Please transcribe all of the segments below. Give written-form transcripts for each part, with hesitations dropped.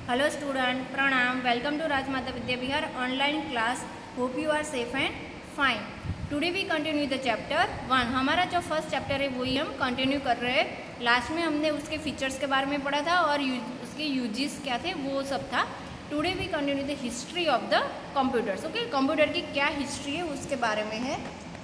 Hello student, Pranam. Welcome to Rajmata Vidya Vihar online class. Hope you are safe and fine. Today we continue the chapter 1. हमारा जो first chapter है वही हम continue कर रहे हैं. लास्ट में हमने उसके फीचर्स के बारे में पढ़ा था और उसके यूजेस क्या थे वो सब था. Today we continue the history of the computers. Okay, computer की क्या हिस्ट्री है उसके बारे में है.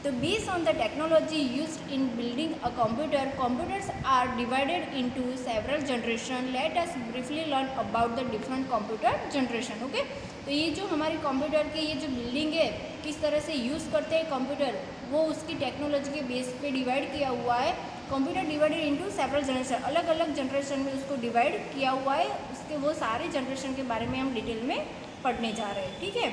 तो based on the technology used in building a computer, computers are divided into several generation. Let us briefly learn about the different computer generation. Okay, तो ये जो हमारी कंप्यूटर की ये जो बिल्डिंग है, किस तरह से यूज़ करते हैं कंप्यूटर, वो उसकी टेक्नोलॉजी के बेस पे डिवाइड किया हुआ है. Computer divided into several generation, अलग अलग जनरेशन में उसको डिवाइड किया हुआ है. उसके वो सारे जनरेशन के बारे में हम डिटेल में पढ़ने जा रहे हैं. ठीक है,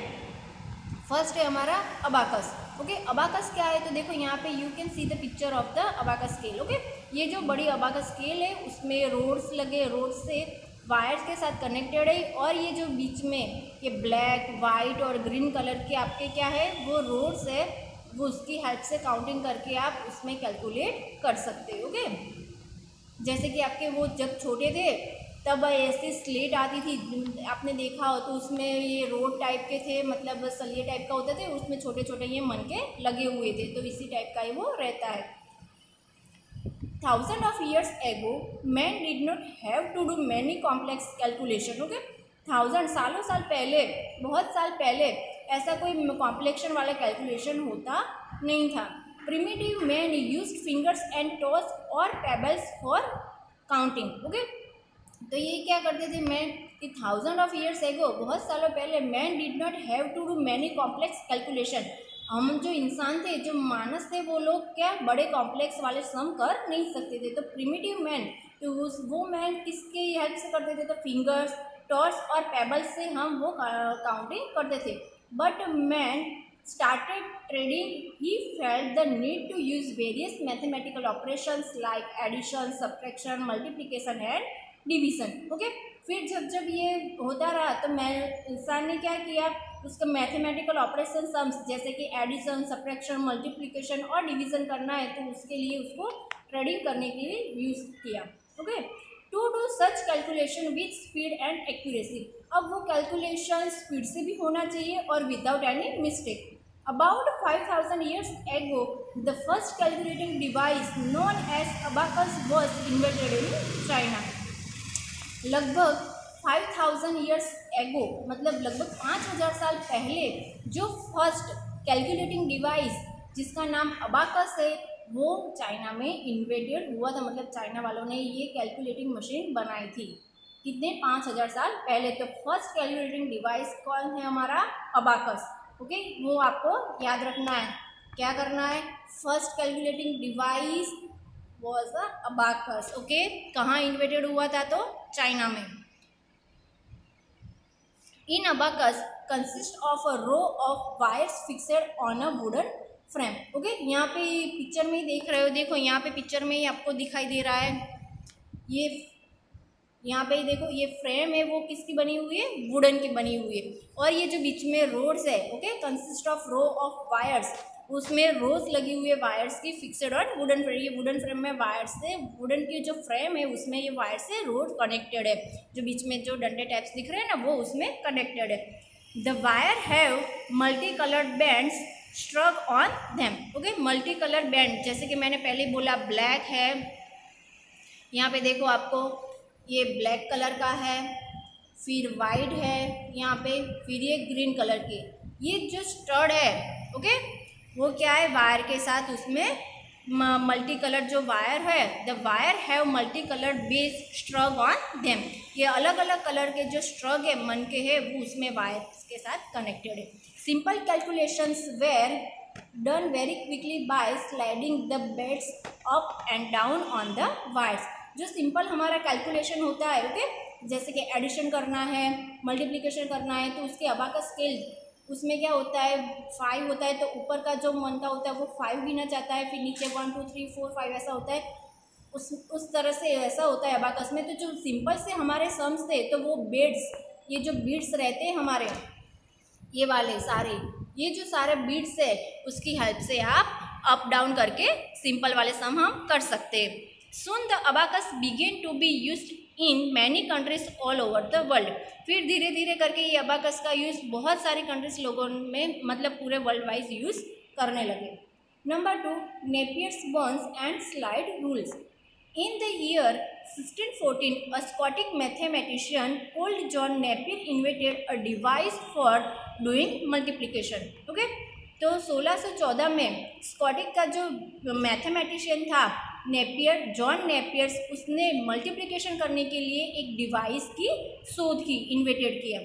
फर्स्ट है हमारा अबाकस. ओके, अबाकस क्या है तो देखो यहाँ पे you can see the picture of the abacus scale. Okay, ये जो बड़ी अबाकस स्केल है उसमें रोड्स लगे, रोड्स से वायर्स के साथ कनेक्टेड है. और ये जो बीच में ये ब्लैक, वाइट और ग्रीन कलर के आपके क्या है वो रोड्स है, वो उसकी हेल्प से काउंटिंग करके आप उसमें कैलकुलेट कर सकते हो. ओके, जैसे कि आपके वो जब छोटे थे तब ऐसी स्लेट आती थी, आपने देखा हो तो उसमें ये रोड टाइप के थे, मतलब सलिए टाइप का होते थे, उसमें छोटे छोटे ये मन के लगे हुए थे, तो इसी टाइप का ही वो रहता है. Thousand of years ago man did not have to do many complex calculation. Okay, thousand सालों साल पहले, बहुत साल पहले ऐसा कोई कॉम्प्लेक्शन वाला कैलकुलेशन होता नहीं था. Primitive man used fingers and toes और पेबल्स फॉर काउंटिंग. ओके, तो ये क्या करते थे मैन कि थाउजेंड ऑफ ईयर्स एगो, बहुत सालों पहले, man did not have to do many complex calculation. हम जो इंसान थे, जो मानस थे, वो लोग क्या बड़े कॉम्प्लेक्स वाले सम कर नहीं सकते थे. तो प्रिमिटिव मैन, तो वो मैन किसके हेल्प से करते थे तो फिंगर्स, टॉर्च और पेबल्स से हम वो काउंटिंग करते थे. But man started trading, he felt the need to use various mathematical operations like addition, subtraction, multiplication and division. Okay, फिर जब ये होता रहा तो इंसान ने क्या किया, उसका मैथमेटिकल ऑपरेशन सम्स जैसे कि एडिशन, सब्ट्रैक्शन, मल्टीप्लिकेशन और डिवीजन करना है, तो उसके लिए उसको ट्रेडिंग करने के लिए यूज़ किया. Okay, to do such calculation with speed and accuracy. अब वो कैलकुलेशन स्पीड से भी होना चाहिए और without any mistake. About 5,000 years ago, the first calculating device known as abacus was invented in China. लगभग 5,000 years ago, मतलब लगभग 5,000 साल पहले जो फर्स्ट कैलकुलेटिंग डिवाइस जिसका नाम अबाकस है वो चाइना में इन्वेंटेड हुआ था. मतलब चाइना वालों ने ये कैलकुलेटिंग मशीन बनाई थी. कितने 5,000 साल पहले. तो फर्स्ट कैलकुलेटिंग डिवाइस कौन है हमारा अबाकस. ओके, वो आपको याद रखना है. क्या करना है, first calculating device was the abacus. Okay, कहाँ इन्वेंटेड हुआ था तो चाइना में. In abacus consist of a row of wires fixed on a wooden frame. Okay, यहाँ पे पिक्चर में ही देख रहे हो, देखो यहाँ पे पिक्चर में ही आपको दिखाई दे रहा है. ये यहाँ पे देखो ये फ्रेम है वो किसकी बनी हुई है, वुडन की बनी हुई है. और ये जो बीच में रोड्स है, okay, consist of row of wires, उसमें रोज लगी हुई है वायर्स की, फिक्सेड ऑन वुडन फ्रेम. ये वुडन फ्रेम में वायर्स से, वुडन की जो फ्रेम है उसमें ये वायर से रोड कनेक्टेड है. जो बीच में जो डंडे टाइप्स दिख रहे हैं ना वो उसमें कनेक्टेड है. The wire have multi coloured bands struck on them. Okay, multi colour band जैसे कि मैंने पहले बोला ब्लैक है, यहाँ पे देखो आपको ये ब्लैक कलर का है, फिर वाइट है यहाँ पे, फिर ये ग्रीन कलर की. ये जो स्टड है, ओके, वो क्या है वायर के साथ उसमें मल्टी कलर जो वायर है, the wire have multi colour beads strung on them. ये अलग अलग कलर के जो स्ट्रग है मन के है वो उसमें वायर के साथ कनेक्टेड है. Simple calculations were done very quickly by sliding the beads up and down on the wires. जो सिंपल हमारा कैलकुलेशन होता है, ओके, जैसे कि एडिशन करना है, मल्टीप्लिकेशन करना है, तो उसके अबाकस स्केल उसमें क्या होता है 5 होता है, तो ऊपर का जो मन का होता है वो 5 गिना जाता है, फिर नीचे 1 2 3 4 5 ऐसा होता है. उस तरह से ऐसा होता है अबाकस में. तो जो सिंपल से हमारे सम्स थे तो वो बेड्स, ये जो बीड्स रहते हैं हमारे, ये वाले सारे, ये जो सारे बीड्स है उसकी हेल्प से आप अप डाउन करके सिंपल वाले सम हम कर सकते हैं. Soon the abacus began to be used in many countries all over the world. फिर धीरे धीरे करके ये अबाकस का यूज़ बहुत सारी कंट्रीज लोगों में मतलब पूरे वर्ल्ड वाइज यूज़ करने लगे। Number 2, Napier's bones and slide rules. In the year 1614, a Scottish mathematician called John Napier invented a device for doing multiplication. Okay? तो 1614 में स्कॉटिश का जो मैथमेटिशियन था नेपियर, जॉन नेपियर्स, उसने मल्टीप्लिकेशन करने के लिए एक डिवाइस की शोध की, इन्वेंटेड किया।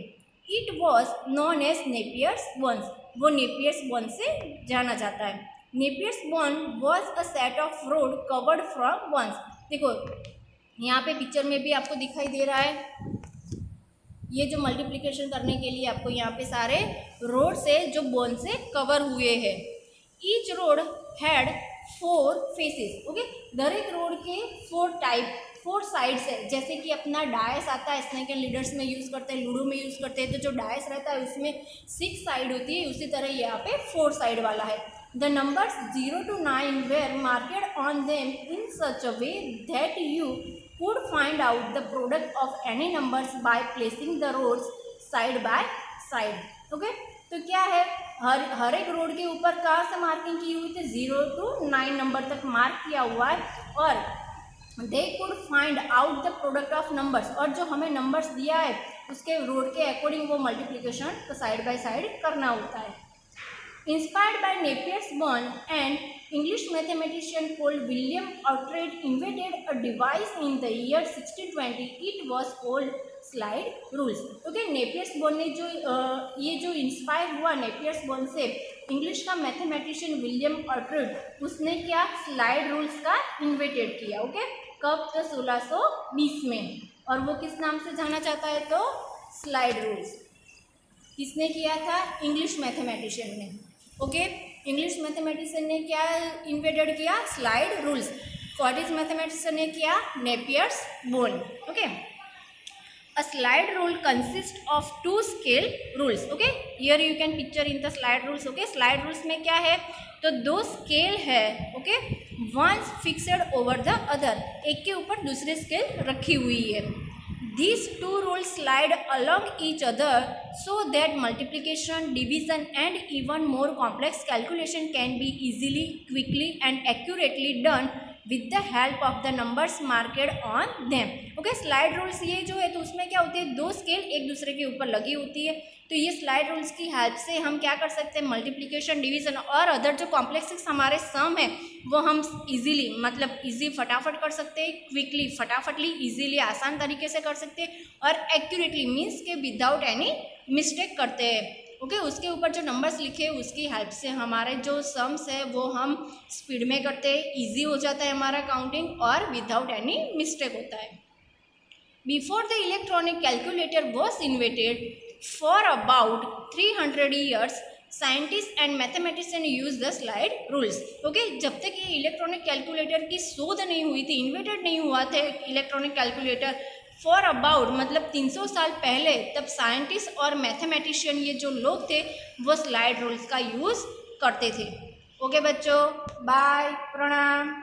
It was known as Napier's bones, वो नेपियर्स बोन से जाना जाता है। Napier's bone was a set of rod covered from bones. देखो यहाँ पे पिक्चर में भी आपको दिखाई दे रहा है, ये जो मल्टीप्लिकेशन करने के लिए आपको यहाँ पे सारे रोड से जो बोन से कवर हुए हैं। Each rod had 4 faces. Okay, दर एक रोड के 4 साइड्स है। जैसे कि अपना डायस आता है, स्नेक एंड लीडर्स में यूज़ करते हैं, लूडो में यूज़ करते हैं, तो जो डायस रहता है उसमें 6 साइड होती है, उसी तरह यहाँ पे 4 साइड वाला है। The numbers 0 to 9 were marked on them in such a way that you could find out the product of any numbers by placing the roads side by side. Okay? तो क्या है, हर एक रोड के ऊपर कहाँ से मार्किंग की हुई थी, 0 to 9 नंबर तक मार्क किया हुआ है, और they could find out the product of numbers, और जो हमें नंबर्स दिया है उसके रोड के अकॉर्डिंग वो मल्टीप्लिकेशन तो साइड बाय साइड करना होता है। Inspired by Napier's bond, an English mathematician called William Oughtred invented a device in the year 1620. It was called slide rules. Okay, Napier's bond ने ये जो इंस्पायर हुआ Napier's bond से, English का mathematician William ऑट्रेड, उसने क्या स्लाइड रूल्स का invented किया। ओके, कब, तो 1620 में, और वो किस नाम से जाना चाहता है, तो स्लाइड रूल्स। किसने किया था, इंग्लिश मैथमेटिशियन ने। ओके, इंग्लिश मैथमेटिशियन ने क्या इन्वेंटेड किया, स्लाइड रूल्स। स्कॉटिश मैथमेटिशियन ने किया Napier's bone. Okay, a slide rule consist of 2 scale rules. Okay, here you can picture in the slide rules. Okay, slide rules में क्या है, तो 2 स्केल है। Okay, one fixed over the other, एक के ऊपर दूसरी स्केल रखी हुई है। These 2 rules slide along each other so that multiplication, division and even more complex calculation can be easily, quickly and accurately done with the help of the numbers marked on them. Okay, slide rules ये जो है तो उसमें क्या होती है, 2 scale एक दूसरे के ऊपर लगी होती है, तो ये स्लाइड रूल्स की हेल्प से हम क्या कर सकते हैं, मल्टीप्लिकेशन, डिवीजन और अदर जो कॉम्प्लेक्स हमारे सम है वो हम इजीली, मतलब इजी फटाफट कर सकते हैं, क्विकली फटाफटली इजीली आसान तरीके से कर सकते हैं, और एक्यूरेटली मीन्स के विदाउट एनी मिस्टेक करते हैं। ओके, उसके ऊपर जो नंबर्स लिखे उसकी हेल्प से हमारे जो सम्स है वो हम स्पीड में करते हैं, ईजी हो जाता है हमारा काउंटिंग, और विदाउट एनी मिस्टेक होता है। Before the electronic calculator was invented for about 300 years, scientists and mathematicians use the slide rules. Okay, जब तक ये इलेक्ट्रॉनिक कैलकुलेटर की शोध नहीं हुई थी, इन्वेंटेड नहीं हुआ थे इलेक्ट्रॉनिक कैलकुलेटर, फॉर अबाउट मतलब 300 साल पहले, तब साइंटिस्ट और मैथमेटिशियन ये जो लोग थे वो स्लाइड रूल्स का यूज़ करते थे। ओके बच्चों, बाय, प्रणाम।